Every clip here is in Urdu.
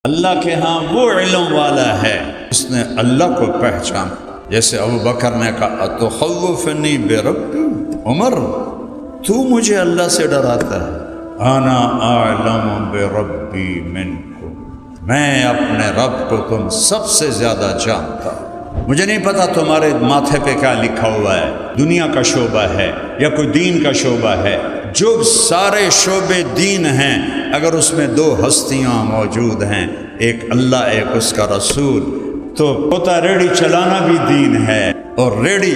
اللہ کے ہاں وہ علم والا ہے اس نے اللہ کو پہچانا۔ جیسے ابو بکر نے کہا اتخوفنی بربی، عمر تو مجھے اللہ سے ڈراتا ہے، انا اعلم بربی منکم، میں اپنے رب کو تم سب سے زیادہ جانتا ہوں۔ مجھے نہیں پتا تمہارے ماتھے پہ کیا لکھا ہوا ہے، دنیا کا شعبہ ہے یا کوئی دین کا شعبہ ہے، جو سارے شعبے دین ہیں، اگر اس میں دو ہستیاں موجود ہیں، ایک اللہ ایک اس کا رسول، تو ہوتا ریڑھی چلانا بھی دین ہے، اور ریڑھی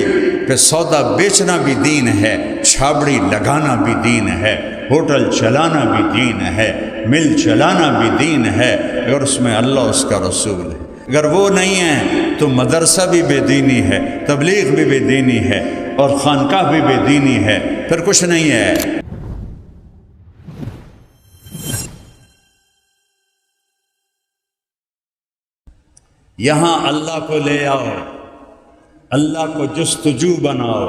پہ سودا بیچنا بھی دین ہے، چھابڑی لگانا بھی دین ہے، ہوٹل چلانا بھی دین ہے، مل چلانا بھی دین ہے، اگر اس میں اللہ اس کا رسول ہے۔ اگر وہ نہیں ہے تو مدرسہ بھی بے دینی ہے، تبلیغ بھی بے دینی ہے، اور خانقاہ بھی بے دینی ہے، پھر کچھ نہیں ہے۔ یہاں اللہ کو لے آؤ، اللہ کو جستجو بناؤ،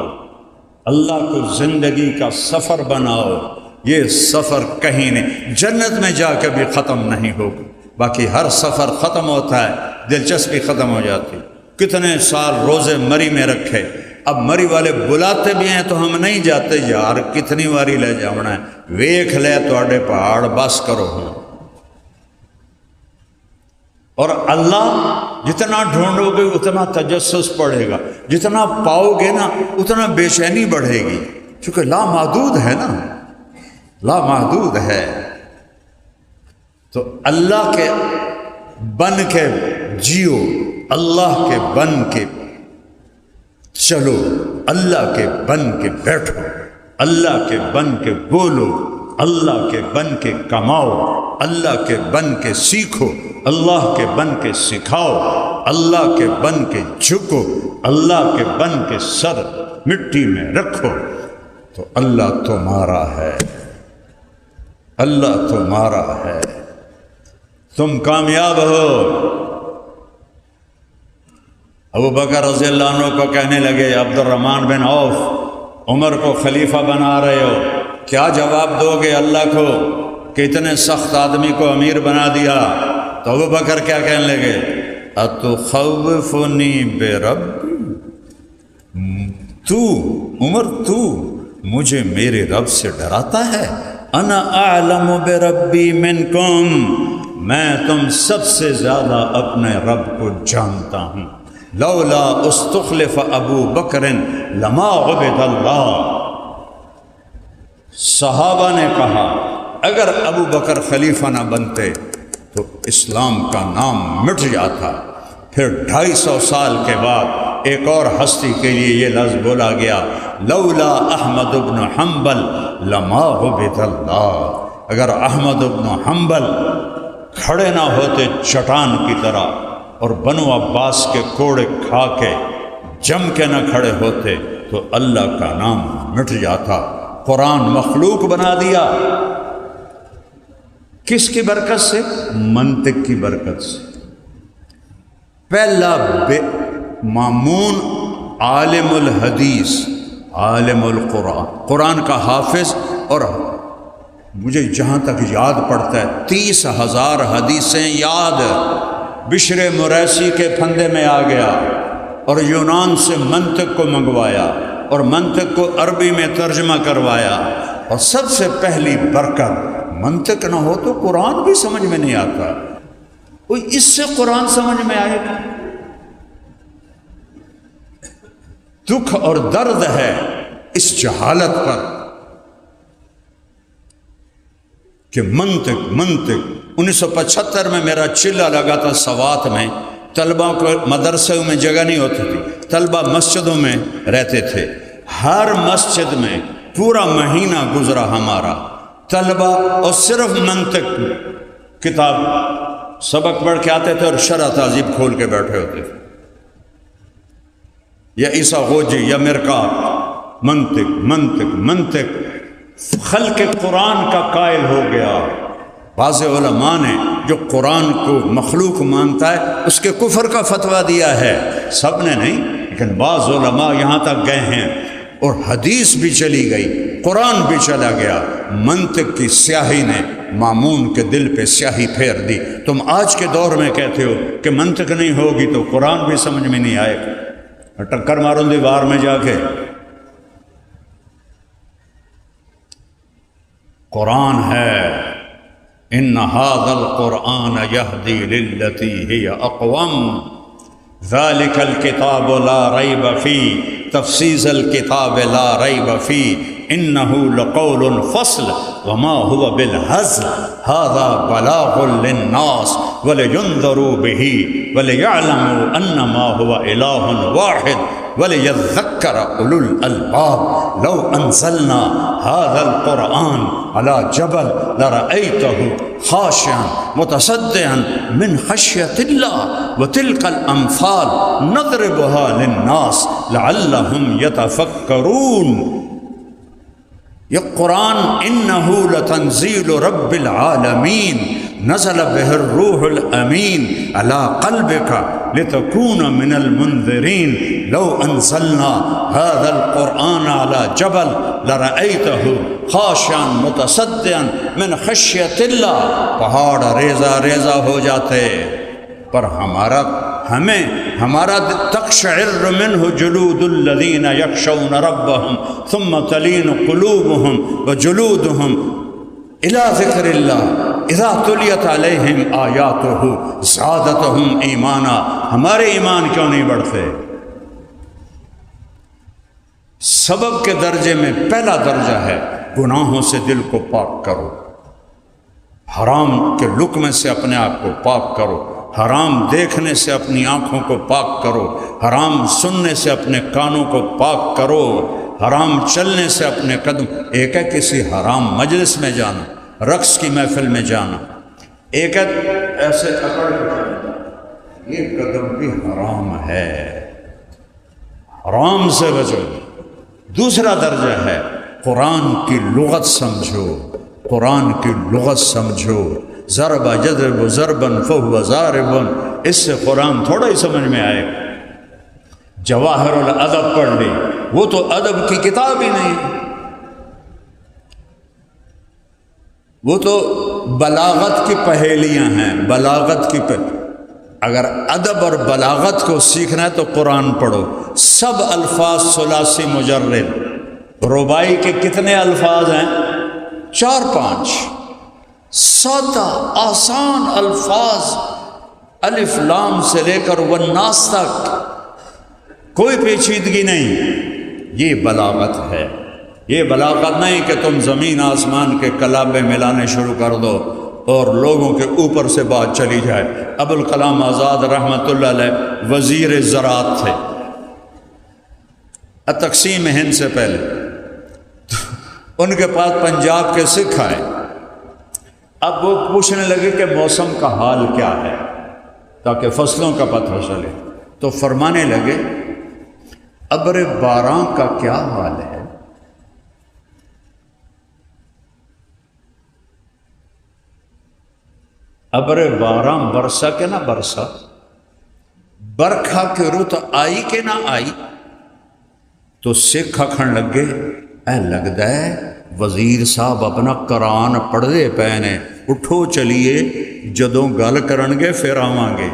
اللہ کو زندگی کا سفر بناؤ۔ یہ سفر کہیں نہیں، جنت میں جا کے بھی ختم نہیں ہوگا، باقی ہر سفر ختم ہوتا ہے، دلچسپی ختم ہو جاتی۔ کتنے سال روزے مری میں رکھے، اب مری والے بلاتے بھی ہیں تو ہم نہیں جاتے، یار کتنی واری لے جانا ہے، ویکھ لے تواڈے پہاڑ بس کرو۔ اور اللہ جتنا ڈھونڈو گے اتنا تجسس پڑے گا، جتنا پاؤ گے نا اتنا بے چینی بڑھے گی، چونکہ لامحدود ہے نا، لامحدود ہے۔ تو اللہ کے بن کے جیو، اللہ کے بن کے چلو، اللہ کے بن کے بیٹھو، اللہ کے بن کے بولو، اللہ کے بن کے کماؤ، اللہ کے بن کے سیکھو، اللہ کے بن کے سکھاؤ، اللہ کے بن کے جھکو، اللہ کے بن کے سر مٹی میں رکھو، تو اللہ تمہارا ہے، اللہ تمہارا ہے، تم کامیاب ہو۔ ابو بکر رضی اللہ عنہ کو کہنے لگے عبد الرحمن بن عوف عمر کو خلیفہ بنا رہے ہو، کیا جواب دو گے اللہ کو کہ اتنے سخت آدمی کو امیر بنا دیا؟ تو ابو بکر کیا کہنے لگے؟ اتخوفنی بربی، تو عمر تو مجھے میرے رب سے ڈراتا ہے؟ انا اعلم بربی منکم، میں تم سب سے زیادہ اپنے رب کو جانتا ہوں۔ لولا استخلف ابو بکر لما عبد اللہ، صحابہ نے کہا اگر ابو بکر خلیفہ نہ بنتے تو اسلام کا نام مٹ جاتا۔ پھر 250 سال کے بعد ایک اور ہستی کے لیے یہ لفظ بولا گیا، لولا احمد بن حنبل لما عبد اللہ، اگر احمد بن حنبل کھڑے نہ ہوتے چٹان کی طرح اور بنو عباس کے کوڑے کھا کے جم کے نہ کھڑے ہوتے تو اللہ کا نام مٹ جاتا۔ قرآن مخلوق بنا دیا، کس کی برکت سے؟ منطق کی برکت سے۔ پہلا مامون عالم الحدیث، عالم القرآن، قرآن کا حافظ، اور مجھے جہاں تک یاد پڑتا ہے 30,000 حدیثیں یاد، بشر مریسی کے پھندے میں آ گیا اور یونان سے منطق کو منگوایا اور منطق کو عربی میں ترجمہ کروایا، اور سب سے پہلی برکت، منطق نہ ہو تو قرآن بھی سمجھ میں نہیں آتا، کوئی اس سے قرآن سمجھ میں آئے گا؟ دکھ اور درد ہے اس جہالت پر کہ منطق 1975 میں میرا چلہ لگا تھا سوات میں، طلبہ کو مدرسوں میں جگہ نہیں ہوتی تھی، طلبہ مسجدوں میں رہتے تھے، ہر مسجد میں پورا مہینہ گزرا ہمارا، طلبہ اور صرف منطق کتاب سبق پڑھ کے آتے تھے اور شرح تہذیب کھول کے بیٹھے ہوتے تھے، یا عیسیٰ غوجی یا مرکات، منطق خلق قرآن کا قائل ہو گیا۔ بعض علماء نے جو قرآن کو مخلوق مانتا ہے اس کے کفر کا فتویٰ دیا ہے، سب نے نہیں، لیکن بعض علماء یہاں تک گئے ہیں، اور حدیث بھی چلی گئی، قرآن بھی چلا گیا، منطق کی سیاہی نے مامون کے دل پہ سیاہی پھیر دی۔ تم آج کے دور میں کہتے ہو کہ منطق نہیں ہوگی تو قرآن بھی سمجھ میں نہیں آئے گا، ٹکر مارو دیوار میں جا کے۔ قرآن ہے، ان ھذا القرآن یہدی للتی ہی اقوم ذالک الکتاب لا ریب فیہ تفصیل الکتاب لا ریب فیہ انہ لقول فصل وما هو بالہزل ھذا بلاغ للناس ولینذروا بہ وليعلموا انما هو الہ واحد وَلِيَذَّكَّرَ أُولُو الْأَلْبَابِ لَوْ أَنزَلْنَا هَذَا الْقُرْآنَ عَلَى جَبَلٍ لَرَأَيْتَهُ خَاشِعًا مُتَصَدِّعًا مِنْ خَشْيَةِ اللَّهِ وَتِلْكَ الْأَمْثَالُ نَضْرِبُهَا لِلنَّاسِ لَعَلَّهُمْ يَتَفَكَّرُونَ۔ یہ قرآن انہو لتنزیل رب العالمین نزل بہ الروح الامین علی قلبک لتکون من المنذرین لو انزلنا هذا القرآن علی جبل لرأیتہ خاشعا متصدعا من خشیت اللہ، پہاڑ ریزہ ریزہ ہو جاتے، پر ہمارا تقشعر منہ جلود الذین یخشون ربہم ثم تلین قلوبہم وجلودہم الی ذکر اللہ اذا تلیت علیہم آیاتہ زادتہم ایمانا۔ ہمارے ایمان کیوں نہیں بڑھتے؟ سبب کے درجے میں پہلا درجہ ہے گناہوں سے دل کو پاک کرو، حرام کے لقمے سے اپنے آپ کو پاک کرو، حرام دیکھنے سے اپنی آنکھوں کو پاک کرو، حرام سننے سے اپنے کانوں کو پاک کرو، حرام چلنے سے اپنے قدم، ایک ہے کسی حرام مجلس میں جانا، رقص کی محفل میں جانا، ایک ہے ایسے اکڑ کے جانا، یہ قدم بھی حرام ہے، حرام سے بچو۔ دوسرا درجہ ہے قرآن کی لغت سمجھو، قرآن کی لغت سمجھو، ضرب یضرب ضربا فہو ضارب، اس سے قرآن تھوڑا ہی سمجھ میں آئے گا۔ جواہر الادب پڑھ لی، وہ تو ادب کی کتاب ہی نہیں، وہ تو بلاغت کی پہیلیاں ہیں، بلاغت کی اگر ادب اور بلاغت کو سیکھنا ہے تو قرآن پڑھو۔ سب الفاظ ثلاثی مجرد، رباعی کے کتنے الفاظ ہیں؟ 4-5، سادہ آسان الفاظ، الف لام سے لے کر والناس تک، کوئی پیچیدگی نہیں۔ یہ بلاغت ہے، یہ بلاغت نہیں کہ تم زمین آسمان کے کلابے ملانے شروع کر دو اور لوگوں کے اوپر سے بات چلی جائے۔ ابوالکلام آزاد رحمۃ اللہ علیہ وزیر زراعت تھے تقسیم ہند سے پہلے، ان کے پاس پنجاب کے سکھ آئے، اب وہ پوچھنے لگے کہ موسم کا حال کیا ہے تاکہ فصلوں کا پتہ چلے، تو فرمانے لگے ابر باران کا کیا حال ہے؟ ابر باران برسا کہ نہ برسا، برکھا کے رت آئی کہ نہ آئی؟ تو سکھ آکھن لگے اے لگدا ہے وزیر صاحب اپنا قرآن پڑھدے پے نے، اٹھو چلیے جدوں گل کرن گے پھر آواں گے۔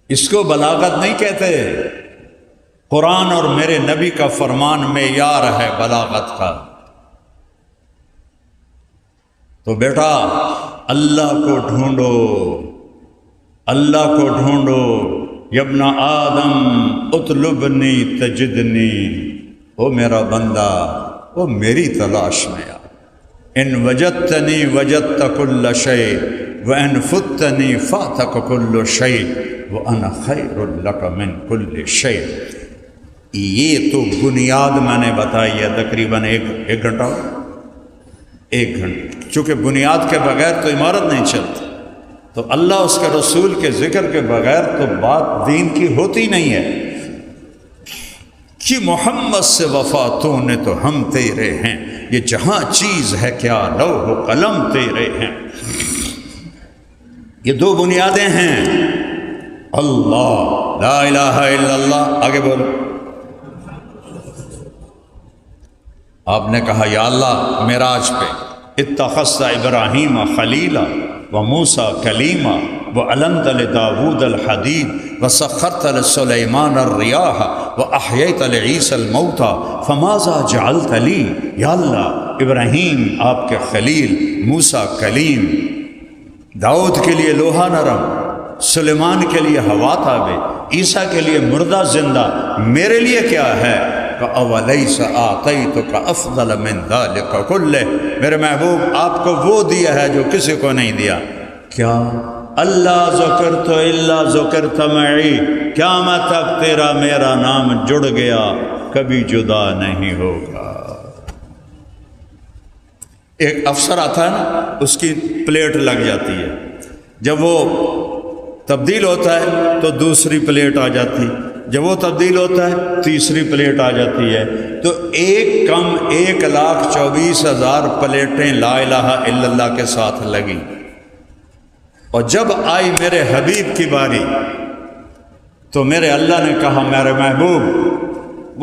اس کو بلاغت نہیں کہتے، قرآن اور میرے نبی کا فرمان معیار ہے بلاغت کا۔ تو بیٹا اللہ کو ڈھونڈو، اللہ کو ڈھونڈو، یبن آدم اطلبنی تجدنی، او میرا بندہ وہ میری تلاش میں آ، ان وجدتنی وجدت کل شیء وان فتنی فاتک کل شیء وانا خیر لک من کل شیء۔ یہ تو بنیاد میں نے بتائی ہے، تقریباً ایک گھنٹہ، چونکہ بنیاد کے بغیر تو عمارت نہیں چلتی، تو اللہ اس کے رسول کے ذکر کے بغیر تو بات دین کی ہوتی نہیں ہے۔ کہ محمد سے وفا تو نے تو ہم تیرے ہیں، یہ جہاں چیز ہے کیا لوح و قلم تیرے ہیں۔ یہ دو بنیادیں ہیں، اللہ لا الہ الا اللہ، آگے بولو، آپ نے کہا یا اللہ معراج پہ اتخذت ابراہیم خلیلا وموسیٰ کلیما وعلمت لداود الحدید وسخرت لسلیمان الریاح واحییت لعیسی الموتى فماذا جعلت لی. یا اللہ ابراہیم آپ کے خلیل، موسیٰ کلیم، داؤد کے لیے لوہا نرم، سلیمان کے لیے ہوا تابع، عیسیٰ کے لیے مردہ زندہ، میرے لیے کیا ہے؟ اَوَلَيْسَ آتَيْتُكَ أَفْضَلَ مِنْ ذَلِكَ كُلِّهِ، میرے محبوب آپ کو وہ دیا ہے جو کسی کو نہیں دیا. کیا؟ اللہ ذکرت الا ذکرت معی، قیامت تک تیرا میرا نام جڑ گیا، کبھی جدا نہیں ہوگا. ایک افسر آتا ہے نا، اس کی پلیٹ لگ جاتی ہے، جب وہ تبدیل ہوتا ہے تو دوسری پلیٹ آ جاتی، جب وہ تبدیل ہوتا ہے تیسری پلیٹ آ جاتی ہے. تو ایک کم 1,24,000 پلیٹیں لا الہ الا اللہ کے ساتھ لگی. اور جب آئی میرے حبیب کی باری تو میرے اللہ نے کہا میرے محبوب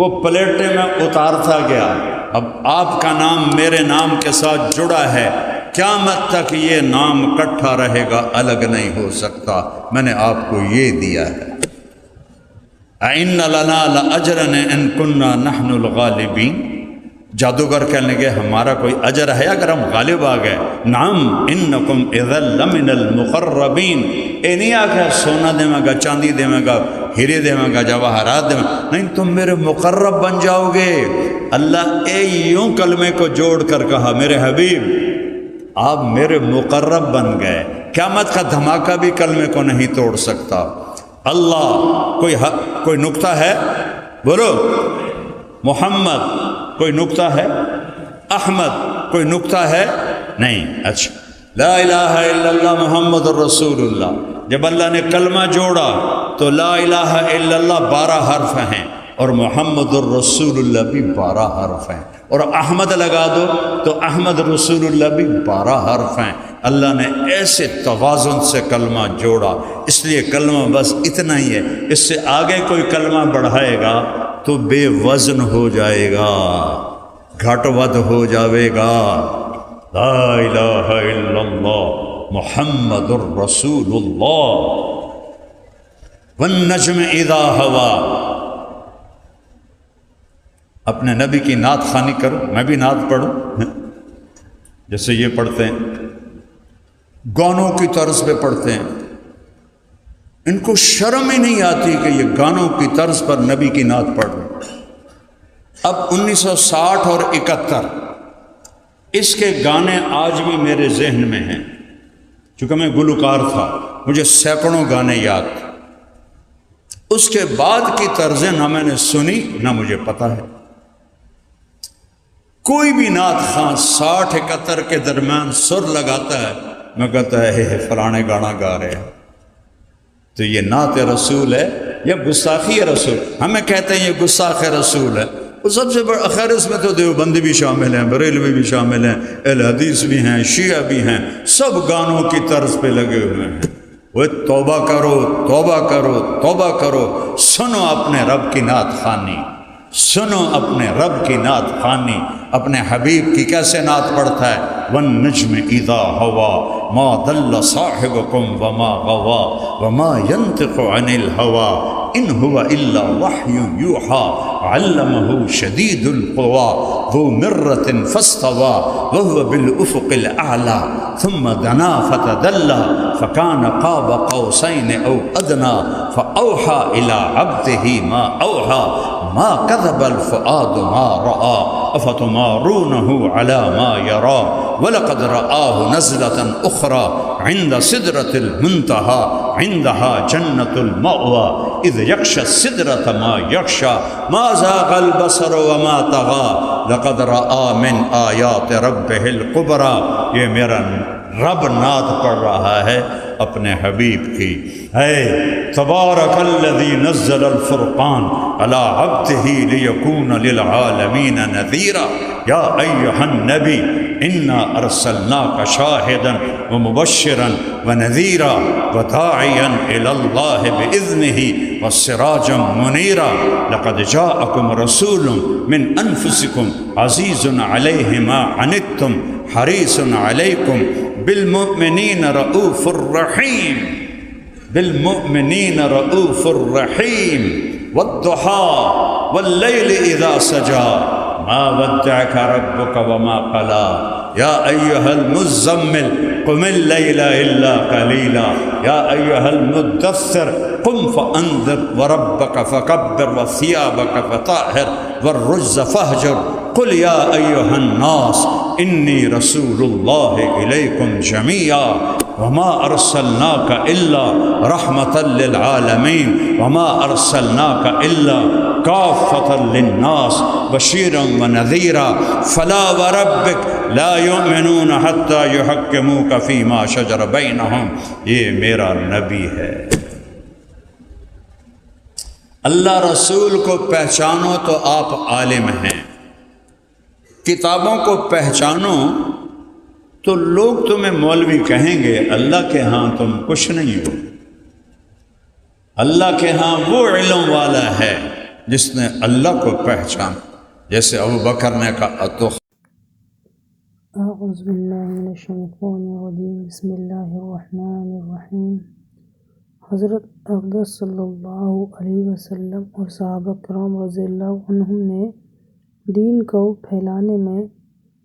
وہ پلیٹیں میں اتارتا گیا، اب آپ کا نام میرے نام کے ساتھ جڑا ہے، قیامت تک یہ نام اکٹھا رہے گا، الگ نہیں ہو سکتا، میں نے آپ کو یہ دیا ہے. اِنَّ لَنَا لَأَجْرًا إِن كُنَّا نَحْنُ الْغَالِبِينَ. جادوگر کہنے لگے ہمارا کوئی اجر ہے اگر ہم غالب آ گئے؟ نعم انکم اذا لمن المقربین. اے نہیں آکھا سونا دے گا، چاندی دے گا، ہیرے دے گا، جواہرات دے گا، نہیں تم میرے مقرب بن جاؤ گے. اللہ اے یوں کلمے کو جوڑ کر کہا میرے حبیب آپ میرے مقرب بن گئے، قیامت کا دھماکہ بھی کلمے کو نہیں توڑ سکتا. اللہ کوئی نکتہ ہے؟ بولو. محمد کوئی نکتہ ہے؟ احمد کوئی نکتہ ہے؟ نہیں. اچھا لا الہ الا اللہ محمد الرسول اللہ. جب اللہ نے کلمہ جوڑا تو لا الہ الا اللہ 12 حرف ہیں اور محمد الرسول اللہ بھی 12 حرف ہیں، اور احمد لگا دو تو احمد رسول اللہ بھی 12 حرف ہیں. اللہ نے ایسے توازن سے کلمہ جوڑا، اس لیے کلمہ بس اتنا ہی ہے. اس سے آگے کوئی کلمہ بڑھائے گا تو بے وزن ہو جائے گا، گھٹ ود ہو جاوے گا. لا الہ الا اللہ محمد الرسول اللہ. والنجم اذا ہوا. اپنے نبی کی نعت خوانی کرو، میں بھی نعت پڑھوں. جیسے یہ پڑھتے ہیں، گانوں کی طرز پہ پڑھتے ہیں، ان کو شرم ہی نہیں آتی کہ یہ گانوں کی طرز پر نبی کی نعت پڑھ رہے. اب 1960 اور 71 اس کے گانے آج بھی میرے ذہن میں ہیں، چونکہ میں گلوکار تھا، مجھے سینکڑوں گانے یاد تھے. اس کے بعد کی طرزیں نہ میں نے سنی نہ مجھے پتہ ہے. کوئی بھی نعت خواں 60-71 کے درمیان سر لگاتا ہے، میں کہتا ہے فلانے گانا گا رہے ہیں، تو یہ نعت رسول ہے یا گستاخی رسول؟ ہمیں کہتے ہیں یہ گستاخ رسول ہے. وہ سب سے بڑا خیر اس میں تو دیوبندی بھی شامل ہیں، بریلوی بھی شامل ہیں، اہل حدیث بھی ہیں، شیعہ بھی ہیں، سب گانوں کی طرز پہ لگے ہوئے ہیں. وہ توبہ کرو توبہ کرو توبہ کرو. سنو اپنے رب کی نعت خوانی، سنو اپنے رب کی نعت خوانی. اپنے حبیب کی کیسے نعت پڑھتا ہے؟ والنجم اذا ہوا ما ضل صاحبکم وما غوا وما ينطق عن الهوى ان هو الا وحی یوحى علمه شدید القوى ذو مرة فاستوى وهو بالافق الاعلى ثم دنا فتدلى فكان قاب قوسين او ادنى فاوحى الى عبده ما اوحى ما كذب الفؤاد ما راى افتمارونه على ما يرى وَلَقَدْ رَآهُ نَزْلَةً أُخْرَى عِنْدَ سِدْرَةِ الْمُنْتَهَى عِنْدَهَا جَنَّةُ الْمَأْوَى إِذْ يَغْشَى السِّدْرَةَ مَا يَغْشَى مَا زَاغَ الْبَصَرُ وَمَا طَغَى لَقَدْ رَآ مِنْ آيَاتِ رَبِّهِ الْكُبْرَى. یہ میرا رب نعت پڑھ رہا ہے اپنے حبیب کی. ہے تبارک الذی نزل الفرقان علی عبدہ لیکون للعالمین نذیرا. یا ایہا النبی انا ارسلناک شاہدا ومبشرا ونذیرا. وداعيا إلى الله بإذنه وسراجا منيرا لقد جاءكم رسول من أنفسكم عزيز عليه ما عنتم حريص عليكم بالمؤمنين رؤوف رحيم بالمؤمنين رؤوف رحيم والضحى والليل إذا سجى ما ودعك ربك وما قلى يا أيها المزمل قم الليل إلا قليلا يا أيها المدثر قم فأنذر وربك فكبر وثيابك فطهر والرجز فاهجر قل يا أيها الناس إني رسول الله إليكم جميعا وما أرسلناك إلا رحمة للعالمين وما أرسلناك إلا كافة للناس بشيرا ونذيرا فلا وربك لا يؤمنون حتى يحكموك فيما شجر بينهم. یہ میرا نبی ہے. اللہ رسول کو پہچانو تو آپ عالم ہیں، کتابوں کو پہچانو تو لوگ تمہیں مولوی کہیں گے، اللہ کے ہاں تم کچھ نہیں ہو. اللہ کے ہاں وہ علم والا ہے جس نے اللہ کو پہچانا، جیسے ابو بکر نے کہا تو اعوذ باللہ من الشیطان الرجیم بسم اللہ الرحمن الرحیم. حضرت اقدس صلی اللہ علیہ وسلم اور صحابہ کرام رضی اللہ عنہم نے دین کو پھیلانے میں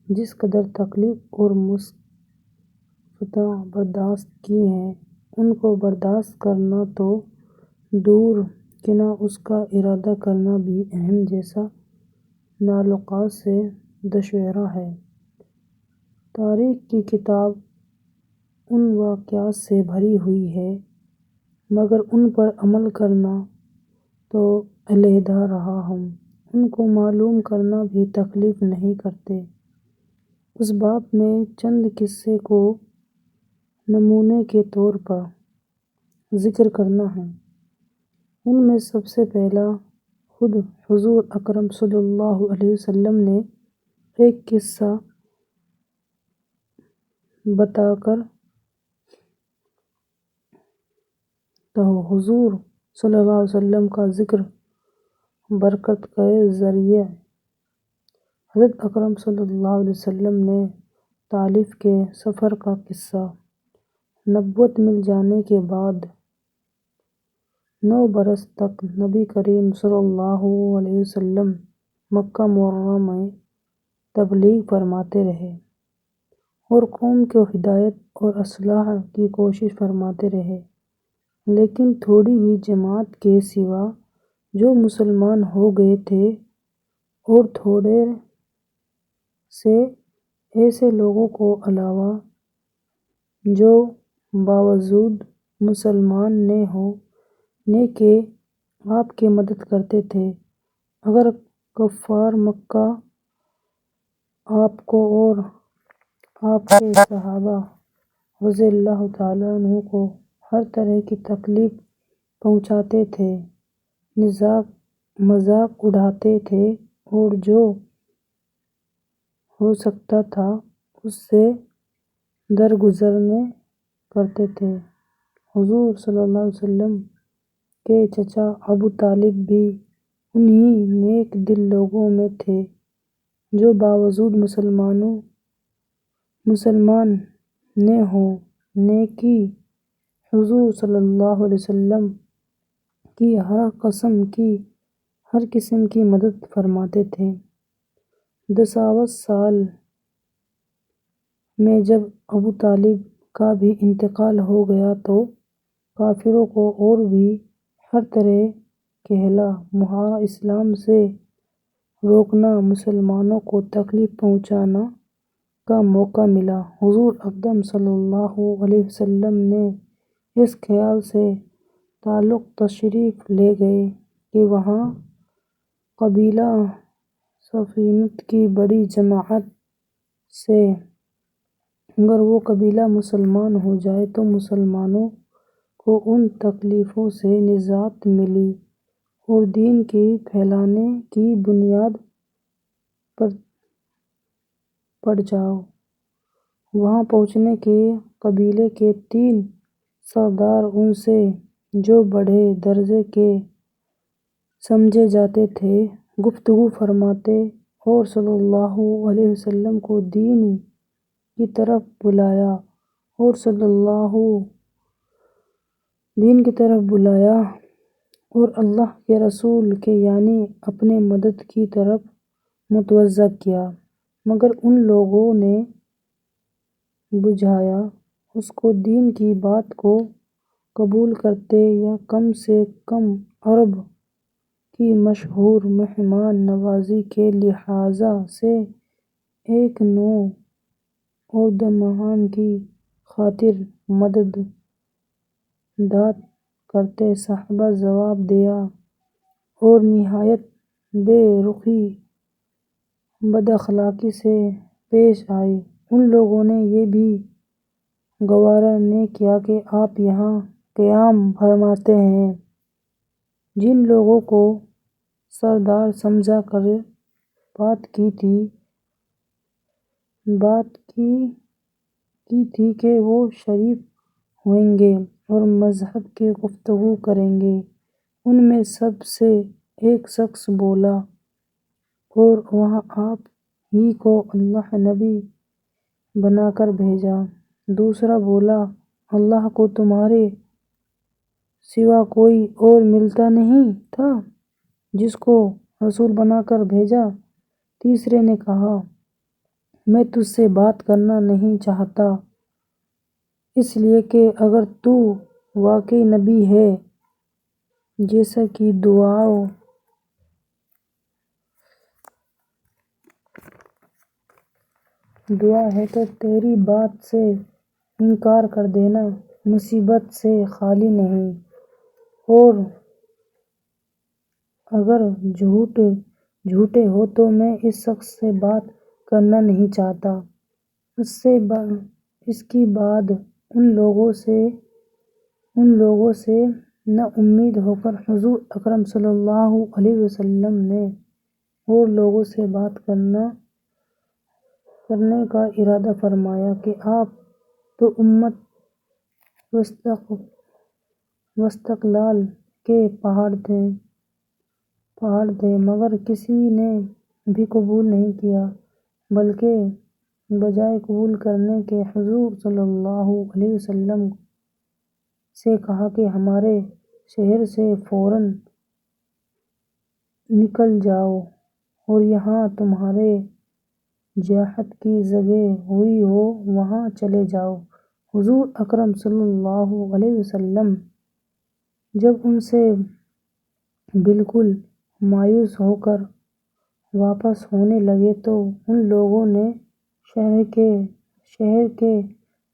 جس قدر تکلیف اور مشقتیں برداشت کی ہیں، ان کو برداشت کرنا تو دور کہ نہ اس کا ارادہ کرنا بھی اہم جیسا تعلقات سے دشوار ہے. تاریخ کی کتاب ان واقعات سے بھری ہوئی ہے، مگر ان پر عمل کرنا تو علیحدہ رہا. ہم ان کو معلوم کرنا بھی تکلیف نہیں کرتے. اس باب میں چند قصے کو نمونے کے طور پر ذکر کرنا ہے. ان میں سب سے پہلا خود حضور اکرم صلی اللہ علیہ وسلم نے ایک قصہ بتا کر تو حضور صلی اللہ علیہ وسلم کا ذکر برکت کے ذریعے حضرت اکرم صلی اللہ علیہ وسلم نے طائف کے سفر کا قصہ. نبوت مل جانے کے بعد 9 برس تک نبی کریم صلی اللہ علیہ وسلم مکہ معظمہ میں تبلیغ فرماتے رہے اور قوم کو ہدایت اور اصلاح کی کوشش فرماتے رہے، لیکن تھوڑی ہی جماعت کے سوا جو مسلمان ہو گئے تھے اور تھوڑے سے ایسے لوگوں کو علاوہ جو باوجود مسلمان نہ ہونے کے آپ کی مدد کرتے تھے. اگر کفار مکہ آپ کو اور آپ کے صحابہ رضی اللہ تعالیٰ عنہ کو ہر طرح کی تکلیف پہنچاتے تھے، مذاق اڑاتے تھے اور جو ہو سکتا تھا اس سے درگزرنے کرتے تھے. حضور صلی اللہ علیہ وسلم کے چچا ابو طالب بھی انہی نیک دل لوگوں میں تھے جو باوجود مسلمان نہ ہونے کی حضور صلی اللہ علیہ وسلم کی ہر قسم کی مدد فرماتے تھے. 10 سال میں جب ابو طالب کا بھی انتقال ہو گیا تو کافروں کو اور بھی ہر طرح کہلا مہارا اسلام سے روکنا، مسلمانوں کو تکلیف پہنچانا کا موقع ملا. حضور اقدم صلی اللہ علیہ وسلم نے اس خیال سے تعلق تشریف لے گئے کہ وہاں قبیلہ سفینت کی بڑی جماعت سے اگر وہ قبیلہ مسلمان ہو جائے تو مسلمانوں کو ان تکلیفوں سے نجات ملی اور دین کی پھیلانے کی بنیاد پڑ جاؤ. وہاں پہنچنے کے قبیلے کے 3 سردار ان سے جو بڑے درجے کے سمجھے جاتے تھے گفتگو فرماتے اور صلی اللہ علیہ وسلم کو دین کی طرف بلایا اور اللہ کے رسول کے یعنی اپنے مدد کی طرف متوجہ کیا، مگر ان لوگوں نے بجھایا اس کو دین کی بات کو قبول کرتے یا کم سے کم عرب کی مشہور مہمان نوازی کے لحاظ سے ایک نو عہدیدان کی خاطر مدد داد کرتے۔ صحابہ جواب دیا اور نہایت بے رخی بد اخلاقی سے پیش آئے۔ ان لوگوں نے یہ بھی گوارا نہ کیا کہ آپ یہاں قیام فرماتے ہیں۔ جن لوگوں کو سردار سمجھا کر بات کی تھی کہ وہ شریف ہوئیں گے اور مذہب کی گفتگو کریں گے، ان میں سب سے ایک شخص بولا، اور وہاں آپ ہی کو اللہ نبی بنا کر بھیجا۔ دوسرا بولا، اللہ کو تمہارے سوا کوئی اور ملتا نہیں تھا جس کو رسول بنا کر بھیجا۔ تیسرے نے کہا، میں تجھ سے بات کرنا نہیں چاہتا، اس لیے کہ اگر تو واقعی نبی ہے جیسا کہ دعا ہے تو تیری بات سے انکار کر دینا مصیبت سے خالی نہیں، اور اگر جھوٹے ہو تو میں اس شخص سے بات کرنا نہیں چاہتا۔ اس کے بعد ان لوگوں سے نا امید ہو کر حضور اکرم صلی اللہ علیہ وسلم نے اور لوگوں سے بات کرنے کا ارادہ فرمایا کہ آپ تو امت واستقلال کے پہاڑ تھے، مگر کسی نے بھی قبول نہیں کیا، بلکہ بجائے قبول کرنے کے حضور صلی اللہ علیہ وسلم سے کہا کہ ہمارے شہر سے فوراً نکل جاؤ اور جہاں تمہارے جہاد کی جگہ ہوئی ہو وہاں چلے جاؤ۔ حضور اکرم صلی اللہ علیہ وسلم جب ان سے بالکل مایوس ہو کر واپس ہونے لگے تو ان لوگوں نے شہر کے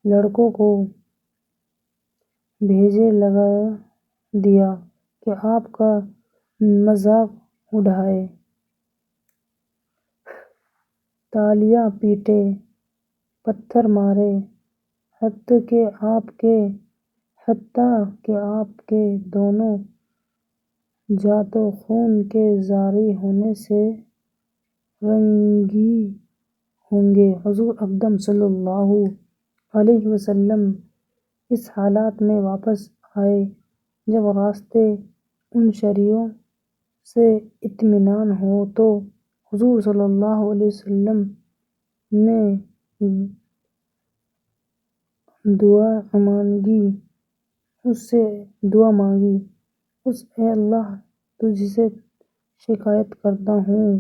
لڑکوں کو بھیجنے لگا دیا کہ آپ کا مذاق اڑائیں، تالیاں پیٹیں، پتھر ماریں، حتیٰ کہ آپ کے دونوں جاتوں خون کے جاری ہونے سے رنگین ہوں گے۔ حضور اقدم صلی اللہ علیہ وسلم اس حالت میں واپس آئے جب راستے ان شہریوں سے اطمینان ہو تو حضور صلی اللہ علیہ وسلم نے دعا مانگی، اے اللہ تجھ سے شکایت کرتا ہوں،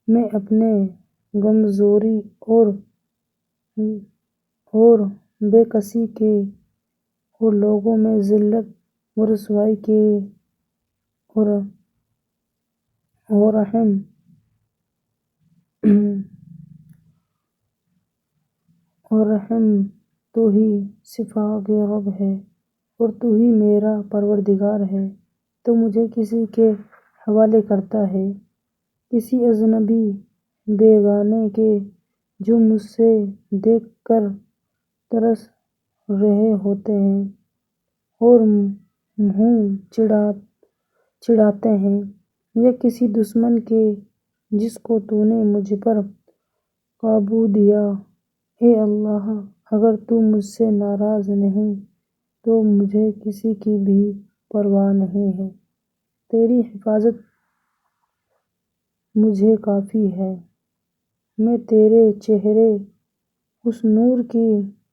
میں اپنے کمزوری اور بے کسی کے اور لوگوں میں ذلت و رسوائی کے اور رحم تو ہی شفیع رب ہے اور تو ہی میرا پروردگار ہے، تو مجھے کسی کے حوالے کرتا ہے، کسی اجنبی بیگانے کے جو مجھ سے دیکھ کر ترس رہے ہوتے ہیں اور منہ چڑھاتے ہیں، یا کسی دشمن کے جس کو تو نے مجھ پر قابو دیا۔ اے اللہ اگر تو مجھ سے ناراض نہیں تو مجھے کسی کی بھی پرواہ نہیں ہے، تیری حفاظت مجھے کافی ہے۔ میں تیرے چہرے اس نور کی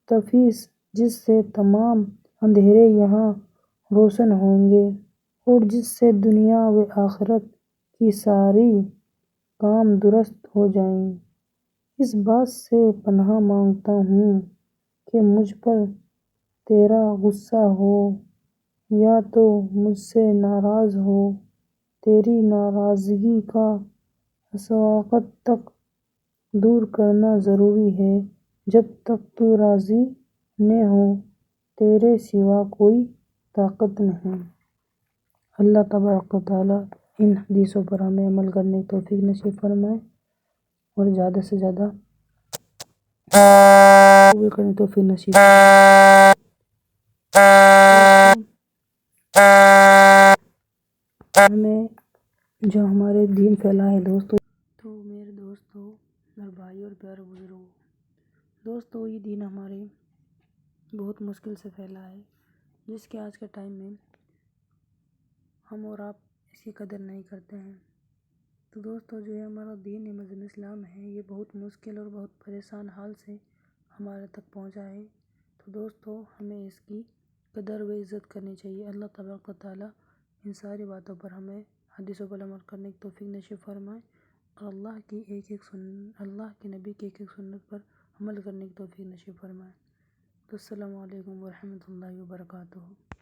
تفیض جس سے تمام اندھیرے یہاں روشن ہوں گے اور جس سے دنیا و آخرت کی ساری کام درست ہو جائیں۔ اس بات سے پناہ مانگتا ہوں کہ مجھ پر تیرا غصہ ہو یا تو مجھ سے ناراض ہو۔ تیری ناراضگی کا اس وقت تک دور کرنا ضروری ہے جب تک تو راضی نہ ہو، تیرے سوا کوئی طاقت نہیں۔ اللہ تبارک و تعالیٰ ان حدیثوں پر ہمیں عمل کرنے کی توفیق نصیب فرمائے اور زیادہ سے زیادہ قبول کرنے کی توفیق نصیب فرمائے۔ ہمیں جو ہمارے دین پھیلائے دوستو، تو میرے دوستو اور بھائی اور پیارے بزرگوں، دوستو یہ دین ہمارے بہت مشکل سے پھیلا ہے، جس کے آج کے ٹائم میں ہم اور آپ اس کی قدر نہیں کرتے ہیں۔ تو دوستو جو ہے ہمارا دین مذہب اسلام ہے، یہ بہت مشکل اور بہت پریشان حال سے ہمارے تک پہنچا ہے۔ تو دوستو ہمیں اس کی قدر و عزت کرنی چاہیے۔ اللہ تبارک و تعالیٰ ان ساری باتوں پر ہمیں حدیثوں پر عمل کرنے کی توفیق نصیب فرمائے اور اللہ کے نبی کی ایک ایک سنت پر عمل کرنے کی توفیق نصیب فرمائے۔ تو السلام علیکم ورحمۃ اللہ وبرکاتہ۔